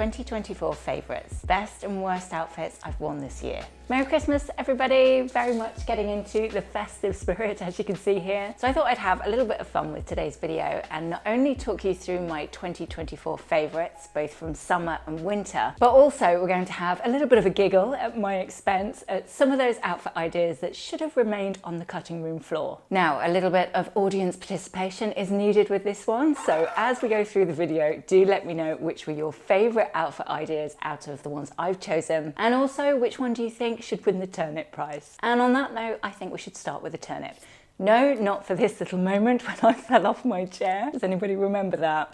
2024 favourites, best and worst outfits I've worn this year. Merry Christmas everybody, very much getting into the festive spirit as you can see here. So I thought I'd have a little bit of fun with today's video and not only talk you through my 2024 favourites, both from summer and winter, but also we're going to have a little bit of a giggle at my expense at some of those outfit ideas that should have remained on the cutting room floor. Now, a little bit of audience participation is needed with this one, so as we go through the video, do let me know which were your favourite outfit ideas out of the ones I've chosen, and also which one do you think should win the turnip prize. And on that note, I think we should start with the turnip. No, not for this little moment when I fell off my chair. Does anybody remember that?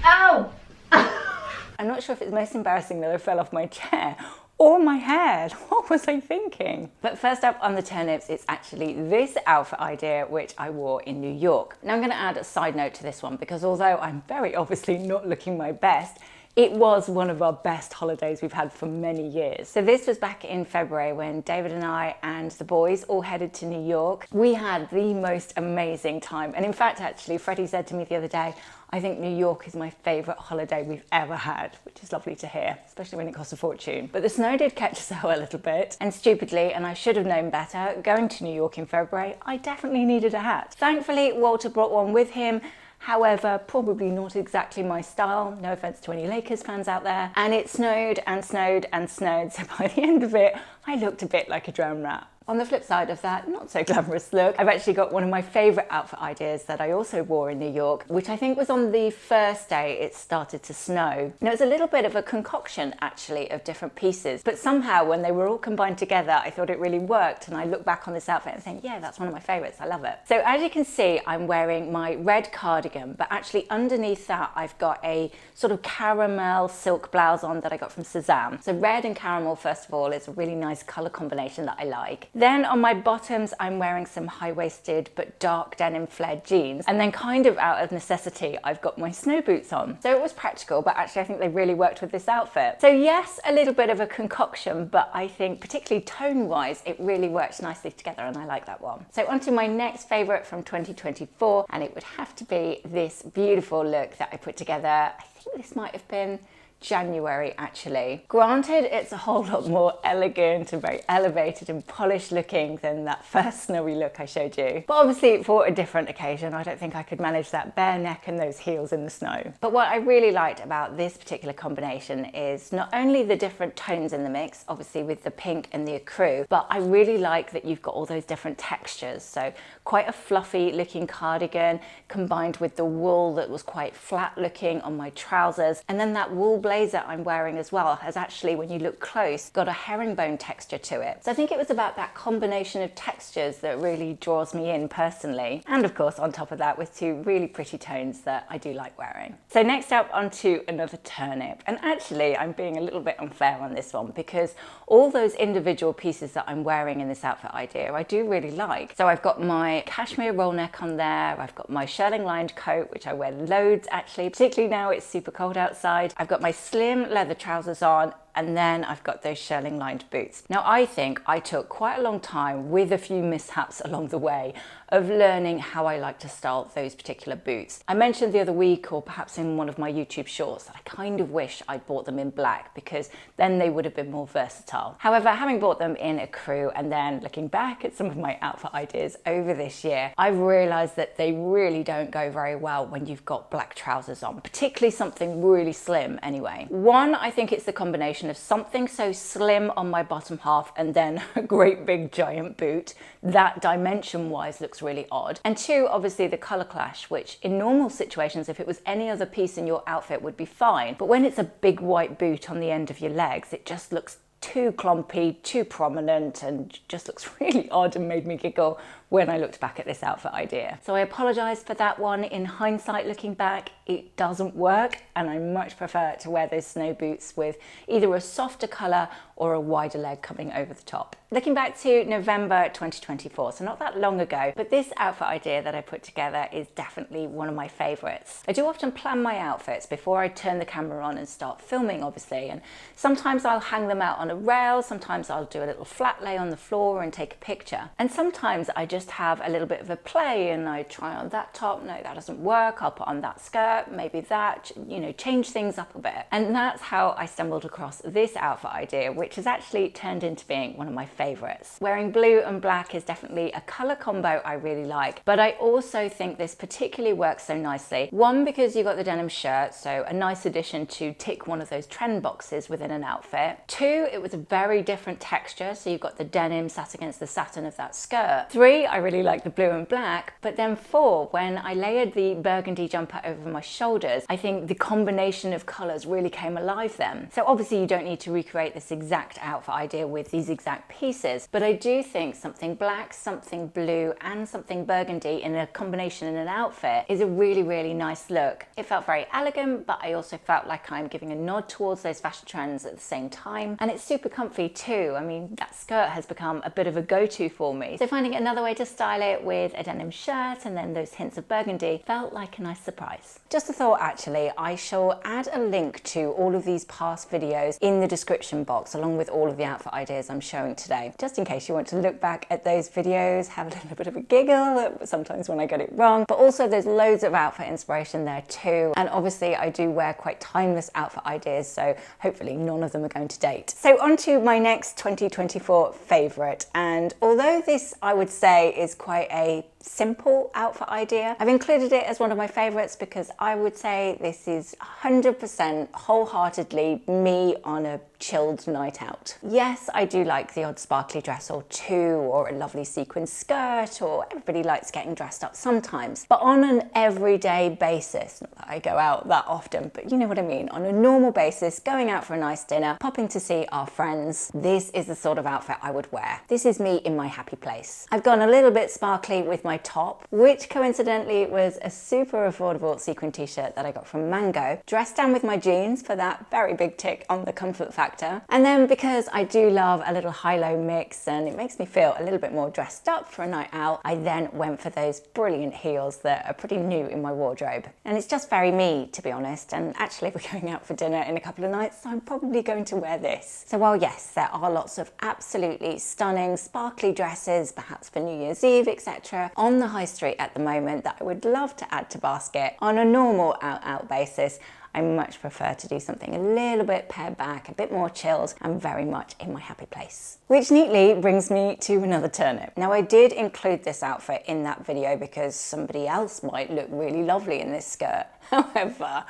Ow! I'm not sure if it's most embarrassing that I fell off my chair or my hair. What was I thinking? But first up on the turnips, it's actually this outfit idea which I wore in New York. Now I'm going to add a side note to this one because although I'm very obviously not looking my best, it was one of our best holidays we've had for many years. So this was back in February when David and I and the boys all headed to New York. We had the most amazing time. And in fact, actually, Freddie said to me the other day, I think New York is my favourite holiday we've ever had, which is lovely to hear, especially when it costs a fortune. But the snow did catch us out a little bit, and stupidly, and I should have known better, going to New York in February, I definitely needed a hat. Thankfully, Walter brought one with him. However, probably not exactly my style, no offense to any Lakers fans out there. And it snowed and snowed and snowed, so by the end of it, I looked a bit like a drowned rat. On the flip side of that not so glamorous look, I've actually got one of my favourite outfit ideas that I also wore in New York, which I think was on the first day it started to snow. Now, it was a little bit of a concoction actually of different pieces, but somehow when they were all combined together, I thought it really worked, and I look back on this outfit and think, yeah, that's one of my favourites, I love it. So as you can see, I'm wearing my red cardigan, but actually underneath that I've got a sort of caramel silk blouse on that I got from Suzanne. So red and caramel, first of all, is a really nice colour combination that I like. Then on my bottoms, I'm wearing some high-waisted but dark denim flared jeans. And then kind of out of necessity, I've got my snow boots on. So it was practical, but actually I think they really worked with this outfit. So yes, a little bit of a concoction, but I think particularly tone-wise, it really works nicely together and I like that one. So onto my next favourite from 2024, and it would have to be this beautiful look that I put together. I think this might have been January actually. Granted, it's a whole lot more elegant and very elevated and polished looking than that first snowy look I showed you. But obviously for a different occasion, I don't think I could manage that bare neck and those heels in the snow. But what I really liked about this particular combination is not only the different tones in the mix, obviously with the pink and the ecru, but I really like that you've got all those different textures. So quite a fluffy looking cardigan combined with the wool that was quite flat looking on my trousers, and then that wool blazer I'm wearing as well has actually, when you look close, got a herringbone texture to it. So I think it was about that combination of textures that really draws me in personally. And of course, on top of that, with two really pretty tones that I do like wearing. So next up, onto another turnip. And actually, I'm being a little bit unfair on this one because all those individual pieces that I'm wearing in this outfit idea, I do really like. So I've got my cashmere roll neck on there. I've got my shirling lined coat, which I wear loads actually, particularly now it's super cold outside. I've got my slim leather trousers on, and then I've got those shirling lined boots. Now I think I took quite a long time with a few mishaps along the way of learning how I like to style those particular boots. I mentioned the other week, or perhaps in one of my YouTube shorts, that I kind of wish I'd bought them in black because then they would have been more versatile. However, having bought them in ecru and then looking back at some of my outfit ideas over this year, I've realized that they really don't go very well when you've got black trousers on, particularly something really slim anyway. One, I think it's the combination of something so slim on my bottom half and then a great big giant boot that dimension wise looks really odd. And two, obviously the color clash, which in normal situations, if it was any other piece in your outfit would be fine. But when it's a big white boot on the end of your legs, it just looks too clumpy, too prominent, and just looks really odd and made me giggle when I looked back at this outfit idea. So I apologise for that one. In hindsight, looking back, it doesn't work, and I much prefer to wear those snow boots with either a softer colour or a wider leg coming over the top. Looking back to November 2024, so not that long ago, but this outfit idea that I put together is definitely one of my favorites. I do often plan my outfits before I turn the camera on and start filming, obviously, and sometimes I'll hang them out on a rail, sometimes I'll do a little flat lay on the floor and take a picture, and sometimes I just have a little bit of a play and I try on that top, no, that doesn't work, I'll put on that skirt, maybe that, you know, change things up a bit. And that's how I stumbled across this outfit idea, which has actually turned into being one of my favorites. Wearing blue and black is definitely a color combo I really like, but I also think this particularly works so nicely. One, because you've got the denim shirt, so a nice addition to tick one of those trend boxes within an outfit. Two, it was a very different texture, so you've got the denim sat against the satin of that skirt. Three, I really like the blue and black, but then four, when I layered the burgundy jumper over my shoulders, I think the combination of colors really came alive then. So obviously you don't need to recreate this exact outfit idea with these exact pieces, but I do think something black, something blue, and something burgundy in a combination in an outfit is a really, really nice look. It felt very elegant, but I also felt like I'm giving a nod towards those fashion trends at the same time, and it's super comfy too. I mean, that skirt has become a bit of a go-to for me, so finding another way to style it with a denim shirt and then those hints of burgundy felt like a nice surprise. Just a thought actually, I shall add a link to all of these past videos in the description box along with all of the outfit ideas I'm showing today, just in case you want to look back at those videos, have a little bit of a giggle sometimes when I get it wrong, but also there's loads of outfit inspiration there too, and obviously I do wear quite timeless outfit ideas, so hopefully none of them are going to date. So on to my next 2024 favourite, and although this I would say is quite a simple outfit idea, I've included it as one of my favorites because I would say this is 100% wholeheartedly me on a chilled night out. Yes, I do like the odd sparkly dress or two, or a lovely sequin skirt, or everybody likes getting dressed up sometimes, but on an everyday basis, not that I go out that often, but you know what I mean, on a normal basis, going out for a nice dinner, popping to see our friends, this is the sort of outfit I would wear. This is me in my happy place. I've gone a little bit sparkly with my top, which coincidentally was a super affordable sequin t-shirt that I got from Mango, dressed down with my jeans for that very big tick on the comfort factor, and then because I do love a little high-low mix and it makes me feel a little bit more dressed up for a night out, I then went for those brilliant heels that are pretty new in my wardrobe. And it's just very me, to be honest, and actually we're going out for dinner in a couple of nights, so I'm probably going to wear this. So while yes, there are lots of absolutely stunning sparkly dresses, perhaps for New Year's Eve, etc., on the high street at the moment that I would love to add to basket, on a normal out basis, I much prefer to do something a little bit pared back, a bit more chilled, and very much in my happy place. Which neatly brings me to another turnip. Now I did include this outfit in that video because somebody else might look really lovely in this skirt. However,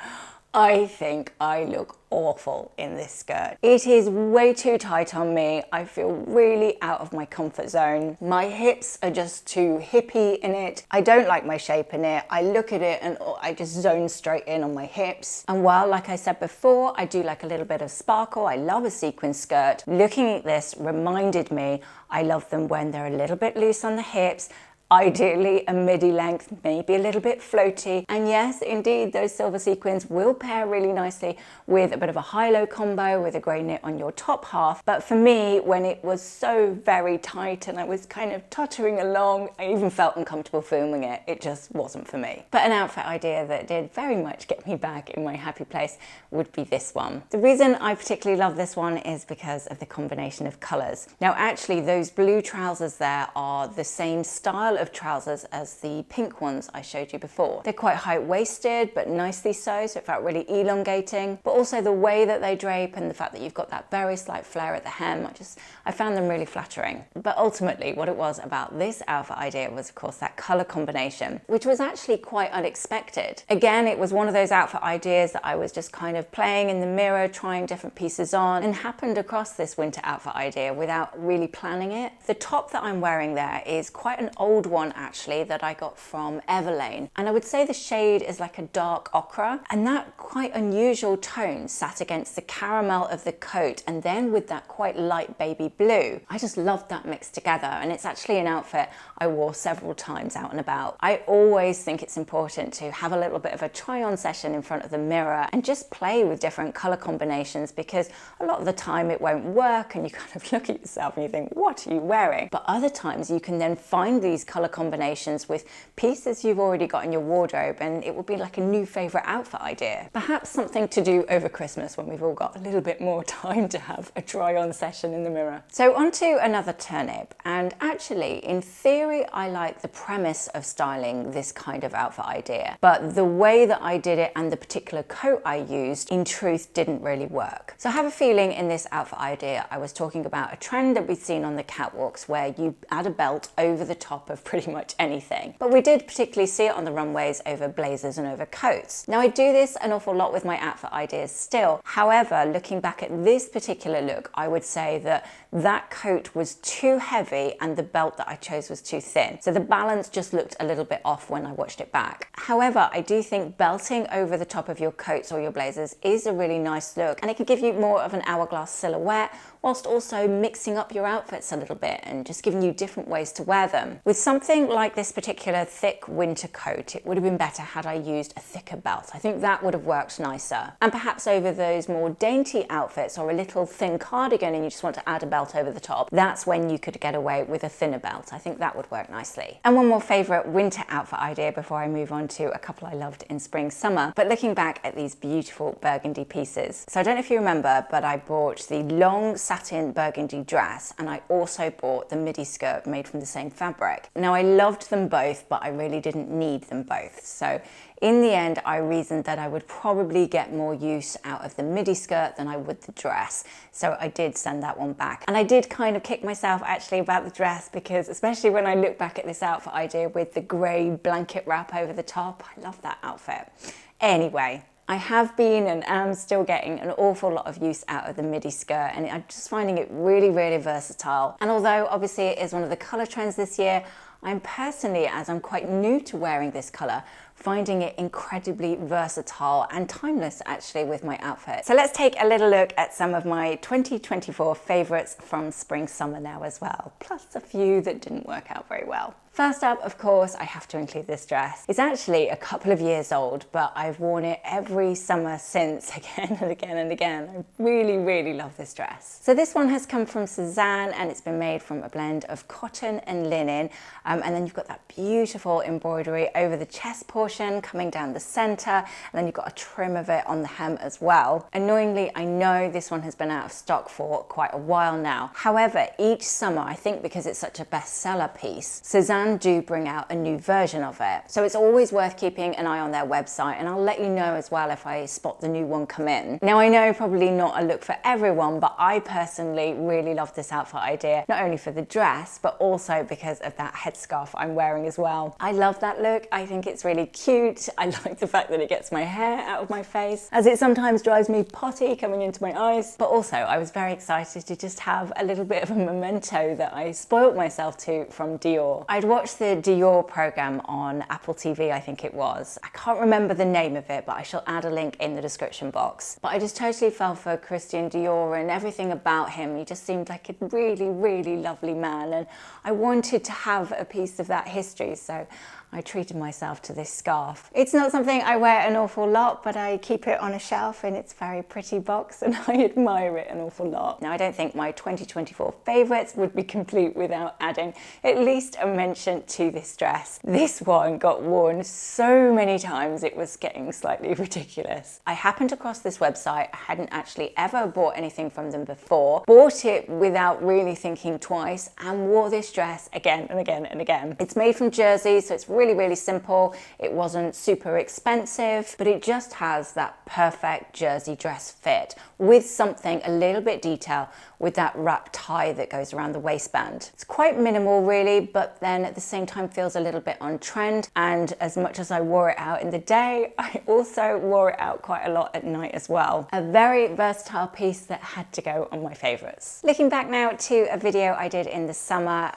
I think I look awful in this skirt. It is way too tight on me. I feel really out of my comfort zone. My hips are just too hippie in it. I don't like my shape in it. I look at it and I just zone straight in on my hips. And while, like I said before, I do like a little bit of sparkle, I love a sequin skirt, looking at this reminded me I love them when they're a little bit loose on the hips, ideally a midi length, maybe a little bit floaty, and yes, indeed, those silver sequins will pair really nicely with a bit of a high-low combo with a grey knit on your top half. But for me, when it was so very tight and I was kind of tottering along, I even felt uncomfortable filming it. It just wasn't for me. But an outfit idea that did very much get me back in my happy place would be this one. The reason I particularly love this one is because of the combination of colours. Now actually, those blue trousers there are the same style of trousers as the pink ones I showed you before. They're quite high-waisted but nicely so it felt really elongating, but also the way that they drape and the fact that you've got that very slight flare at the hem, I found them really flattering. But ultimately what it was about this outfit idea was of course that colour combination, which was actually quite unexpected. Again, it was one of those outfit ideas that I was just kind of playing in the mirror, trying different pieces on, and happened across this winter outfit idea without really planning it. The top that I'm wearing there is quite an old old one actually that I got from Everlane, and I would say the shade is like a dark ochre, and that quite unusual tone sat against the caramel of the coat and then with that quite light baby blue. I just loved that mixed together, and it's actually an outfit I wore several times out and about. I always think it's important to have a little bit of a try-on session in front of the mirror and just play with different color combinations, because a lot of the time it won't work and you kind of look at yourself and you think, what are you wearing? But other times you can then find these color combinations with pieces you've already got in your wardrobe, and it will be like a new favorite outfit idea. Perhaps something to do over Christmas when we've all got a little bit more time to have a try-on session in the mirror. So on to another turnip, and actually in theory I like the premise of styling this kind of outfit idea, but the way that I did it and the particular coat I used in truth didn't really work. So I have a feeling in this outfit idea I was talking about a trend that we've seen on the catwalks where you add a belt over the top of pretty much anything, but we did particularly see it on the runways over blazers and over coats. Now I do this an awful lot with my outfit ideas still. However, looking back at this particular look, I would say that that coat was too heavy and the belt that I chose was too thin. So the balance just looked a little bit off when I watched it back. However, I do think belting over the top of your coats or your blazers is a really nice look, and it can give you more of an hourglass silhouette whilst also mixing up your outfits a little bit and just giving you different ways to wear them. With something like this particular thick winter coat, it would have been better had I used a thicker belt. I think that would have worked nicer. And perhaps over those more dainty outfits or a little thin cardigan and you just want to add a belt over the top, that's when you could get away with a thinner belt. I think that would work nicely. And one more favourite winter outfit idea before I move on to a couple I loved in spring summer, but looking back at these beautiful burgundy pieces. So I don't know if you remember, but I bought the long satin burgundy dress, and I also bought the midi skirt made from the same fabric. Now I loved them both, but I really didn't need them both. So in the end, I reasoned that I would probably get more use out of the midi skirt than I would the dress. So I did send that one back. And I did kind of kick myself actually about the dress, because especially when I look back at this outfit idea with the grey blanket wrap over the top, I love that outfit. Anyway, I have been and am still getting an awful lot of use out of the midi skirt, and I'm just finding it really, really versatile. And although obviously it is one of the colour trends this year, I'm personally, as I'm quite new to wearing this colour, finding it incredibly versatile and timeless actually with my outfit. So let's take a little look at some of my 2024 favourites from spring summer now as well, plus a few that didn't work out very well. First up, of course, I have to include this dress. It's actually a couple of years old, but I've worn it every summer since, again and again and again. I really, really love this dress. So this one has come from Suzanne, and it's been made from a blend of cotton and linen. And then you've got that beautiful embroidery over the chest portion coming down the center, and then you've got a trim of it on the hem as well. Annoyingly, I know this one has been out of stock for quite a while now. However, each summer, I think because it's such a bestseller piece, Suzanne do bring out a new version of it. So it's always worth keeping an eye on their website, and I'll let you know as well if I spot the new one come in. Now I know probably not a look for everyone, but I personally really love this outfit idea, not only for the dress, but also because of that headscarf I'm wearing as well. I love that look. I think it's really cute. I like the fact that it gets my hair out of my face, as it sometimes drives me potty coming into my eyes. But also I was very excited to just have a little bit of a memento that I spoilt myself to from Dior. I'd watched the Dior program on Apple TV, I think it was. I can't remember the name of it, but I shall add a link in the description box. But I just totally fell for Christian Dior and everything about him. He just seemed like a really, really lovely man, and I wanted to have a piece of that history, so I treated myself to this scarf. It's not something I wear an awful lot, but I keep it on a shelf in its very pretty box, and I admire it an awful lot. Now, I don't think my 2024 favourites would be complete without adding at least a mention to this dress. This one got worn so many times it was getting slightly ridiculous. I happened across this website. I hadn't actually ever bought anything from them before, bought it without really thinking twice, and wore this dress again and again and again. It's made from jersey, so it's really, really simple. It wasn't super expensive, but it just has that perfect jersey dress fit with something a little bit detail with that wrap tie that goes around the waistband. It's quite minimal really, but then at the same time feels a little bit on trend. And as much as I wore it out in the day, I also wore it out quite a lot at night as well. A very versatile piece that had to go on my favorites. Looking back now to a video I did in the summer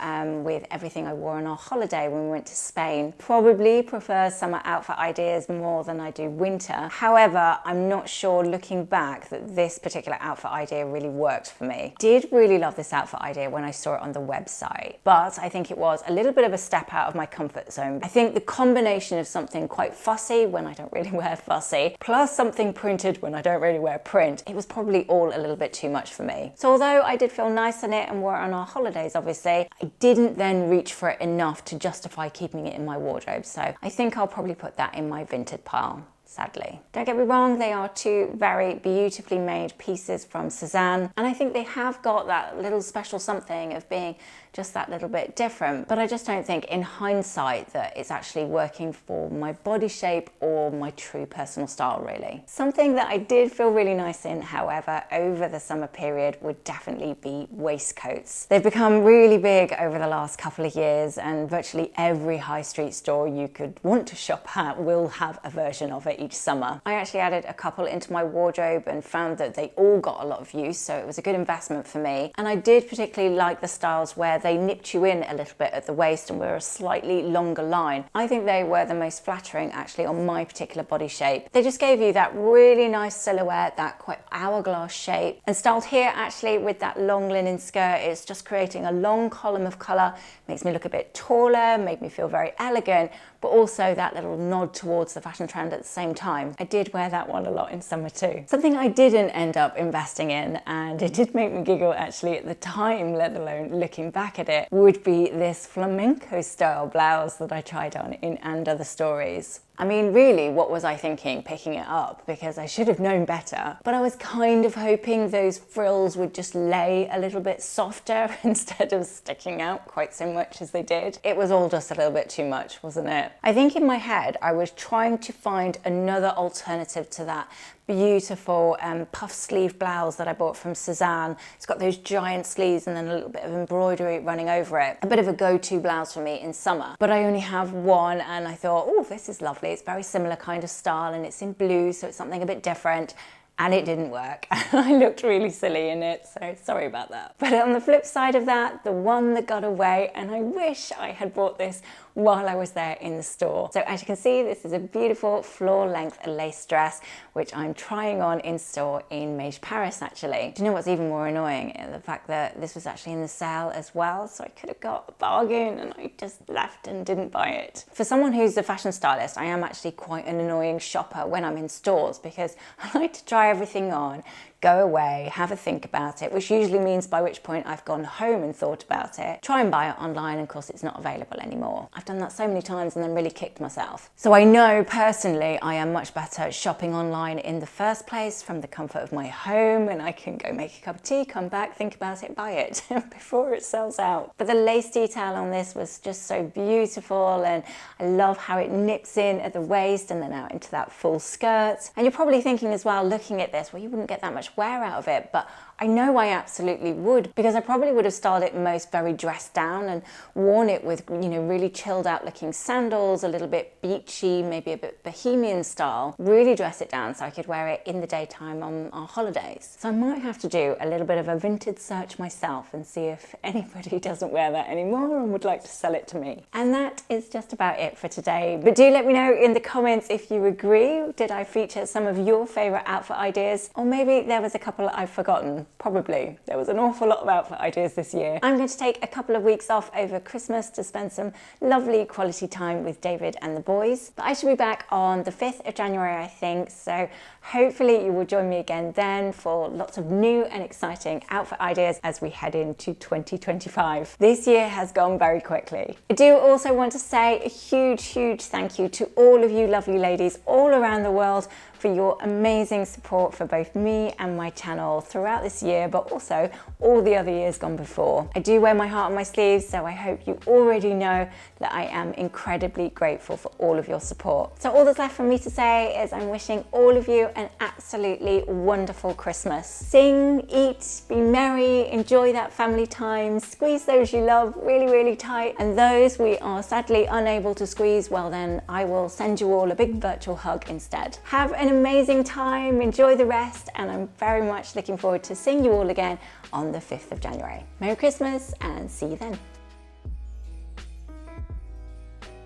with everything I wore on our holiday when we went to Spain. Probably prefer summer outfit ideas more than I do winter. However, I'm not sure looking back that this particular outfit idea really worked for me. Did really love this outfit idea when I saw it on the website, but I think it was a little bit of a step out of my comfort zone. I think the combination of something quite fussy when I don't really wear fussy, plus something printed when I don't really wear print, it was probably all a little bit too much for me. So although I did feel nice in it and wore it on our holidays obviously, I didn't then reach for it enough to justify keeping it in my wardrobe. So I think I'll probably put that in my vintage pile. Sadly. Don't get me wrong, they are two very beautifully made pieces from Cezanne, and I think they have got that little special something of being just that little bit different, but I just don't think in hindsight that it's actually working for my body shape or my true personal style really. Something that I did feel really nice in, however, over the summer period would definitely be waistcoats. They've become really big over the last couple of years, and virtually every high street store you could want to shop at will have a version of it each summer. I actually added a couple into my wardrobe and found that they all got a lot of use, so it was a good investment for me. And I did particularly like the styles where they nipped you in a little bit at the waist and were a slightly longer line. I think they were the most flattering actually on my particular body shape. They just gave you that really nice silhouette, that quite hourglass shape, and styled here actually with that long linen skirt, it's just creating a long column of colour, makes me look a bit taller, made me feel very elegant, but also that little nod towards the fashion trend at the same time. I did wear that one a lot in summer too. Something I didn't end up investing in, and it did make me giggle actually at the time, let alone looking back at it, would be this flamenco style blouse that I tried on in And Other Stories. I mean, really, what was I thinking picking it up? Because I should have known better. But I was kind of hoping those frills would just lay a little bit softer instead of sticking out quite so much as they did. It was all just a little bit too much, wasn't it? I think in my head, I was trying to find another alternative to that beautiful puff sleeve blouse that I bought from Cezanne. It's got those giant sleeves and then a little bit of embroidery running over it. A bit of a go-to blouse for me in summer. But I only have one, and I thought, oh, this is lovely. It's very similar kind of style, and it's in blue, so it's something a bit different. And it didn't work. I looked really silly in it, so sorry about that. But on the flip side of that, the one that got away, and I wish I had bought this while I was there in the store. So as you can see, this is a beautiful floor-length lace dress, which I'm trying on in store in Mage Paris, actually. Do you know what's even more annoying? The fact that this was actually in the sale as well, so I could have got a bargain, and I just left and didn't buy it. For someone who's a fashion stylist, I am actually quite an annoying shopper when I'm in stores, because I like to try everything on, go away, have a think about it, which usually means by which point I've gone home and thought about it, try and buy it online, and of course it's not available anymore. I've done that so many times and then really kicked myself. So I know personally I am much better at shopping online in the first place from the comfort of my home, and I can go make a cup of tea, come back, think about it, buy it before it sells out. But the lace detail on this was just so beautiful, and I love how it nips in at the waist and then out into that full skirt. And you're probably thinking as well, looking at this, well, you wouldn't get that much wear out of it, but I know I absolutely would, because I probably would have styled it most very dressed down and worn it with, you know, really chilled out looking sandals, a little bit beachy, maybe a bit bohemian style, really dress it down so I could wear it in the daytime on our holidays. So I might have to do a little bit of a vintage search myself and see if anybody doesn't wear that anymore and would like to sell it to me. And that is just about it for today. But do let me know in the comments if you agree. Did I feature some of your favorite outfit ideas? Or maybe there was a couple I've forgotten. Probably. There was an awful lot of outfit ideas this year. I'm going to take a couple of weeks off over Christmas to spend some lovely quality time with David and the boys. But I should be back on the 5th of January, I think. So hopefully you will join me again then for lots of new and exciting outfit ideas as we head into 2025. This year has gone very quickly. I do also want to say a huge thank you to all of you lovely ladies all around the world for your amazing support for both me and my channel throughout this year, but also all the other years gone before. I do wear my heart on my sleeves, so I hope you already know that I am incredibly grateful for all of your support. So all that's left for me to say is I'm wishing all of you an absolutely wonderful Christmas. Sing, eat, be merry, enjoy that family time, squeeze those you love really, really tight, and those we are sadly unable to squeeze, well then I will send you all a big virtual hug instead. Have an amazing time, enjoy the rest, and I'm very much looking forward to seeing you all again on the 5th of January. Merry Christmas and see you then.